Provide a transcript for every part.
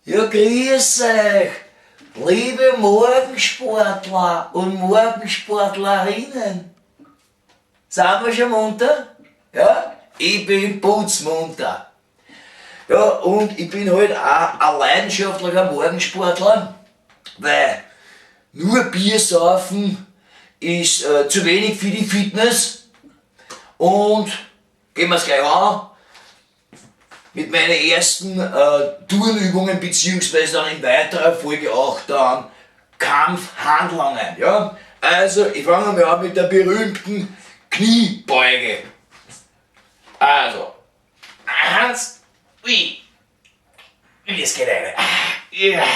Ja, grüß euch, liebe Morgensportler und Morgensportlerinnen. Sind wir schon munter? Ja, ich bin putzmunter. Ja, und ich bin halt auch ein leidenschaftlicher Morgensportler, weil nur Bier saufen ist zu wenig für die Fitness. Und gehen wir es gleich an mit meinen ersten Turnübungen, beziehungsweise dann in weiterer Folge auch dann Kampfhandlungen. Ja? Also, ich fange mal an mit der berühmten Kniebeuge. Also, 1, wie? Das geht eine. Ja.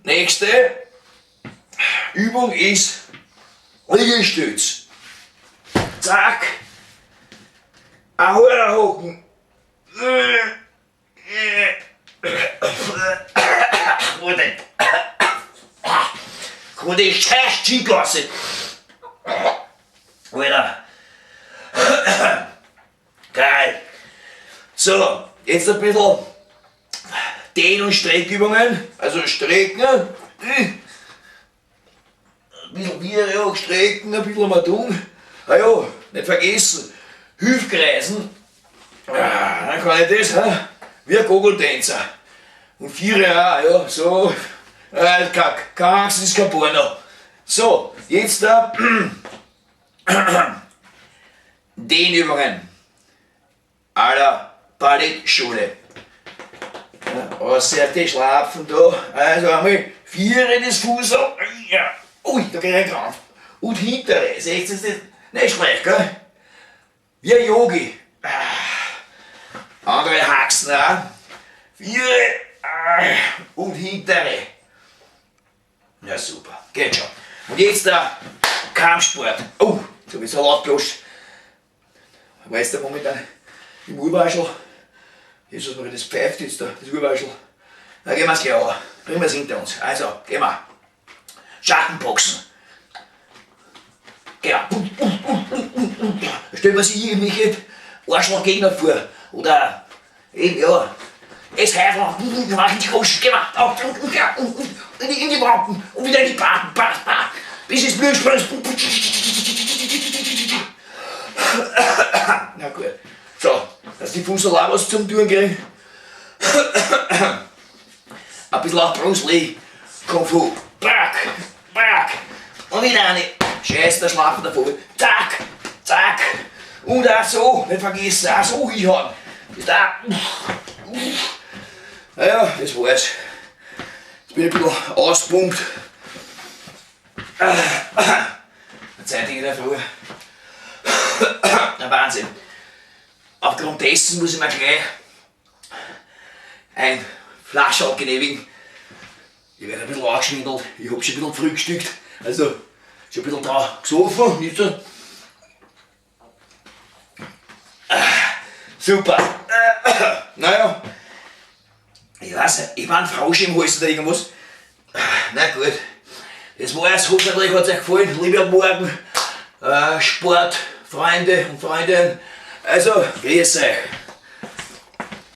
Nächste Übung ist Liegestütz. Zack. Ahora hocken. Gute Scheißschiedlasse. Alter. Geil. So, jetzt ein bisschen Dehn- und Streckübungen. Also strecken. Ein bisschen Bier hochstrecken, ein bisschen mal tun. Ah ja, nicht vergessen. Hüftkreisen, dann kann ich das, wie ein Gogeltänzer. Und 4 auch, ja, so, keine Angst, ist kein Porno. So, jetzt Dehnübungen aller Ballettschule. Außer die Schlafen da, also einmal 4 das Fuß ab, ja, ui, da geht ein Krampf. Und hintere, seht ihr das nicht schlecht, gell? Wie ein Yogi. Andere Haxen auch. 4 und hintere. Ja, super. Geht schon. Und jetzt der Kampfsport. Oh, jetzt hab ich so laut gelöscht. Weißt du momentan im Urwaschel? Jesus, wenn das pfeift jetzt da, das Urwaschel. Na, gehen wir es gleich an. Bringen wir es hinter uns. Also, gehen wir. Schattenboxen. Genau. Stellen wir sich irgendwelche Arschlochgegner vor. Oder eben, ja, es heißt noch, mach in die Hoschen, geh mal, in die Wampen und wieder in die Baden, bis es Blut spritzt. Na gut. So, dass die Fußball auch was zum Tun kriegen. Ein bisschen auch Bruce Lee, Kung Fu, back, und wieder eine. Scheiße, der Schlafen davor. Zack, zack. Und auch so, nicht vergessen, auch so hinhauen. Bis da. Naja, das war's. Jetzt bin ich ein bisschen auspumpt. Zeit in der Früh. Der Wahnsinn. Aufgrund dessen muss ich mir gleich ein Flascherl genehmigen. Ich werde ein bisschen angeschwindelt. Ich habe schon ein bisschen gefrühstückt. Also, schon ein bisschen da gesoffen, nicht so. Super. Naja, ich weiß nicht, ich war ein Frosch im Hals oder irgendwas. Na gut, das war's. Hoffentlich hat es euch gefallen, liebe Morgen, Sportfreunde und Freundinnen. Also, grüß euch.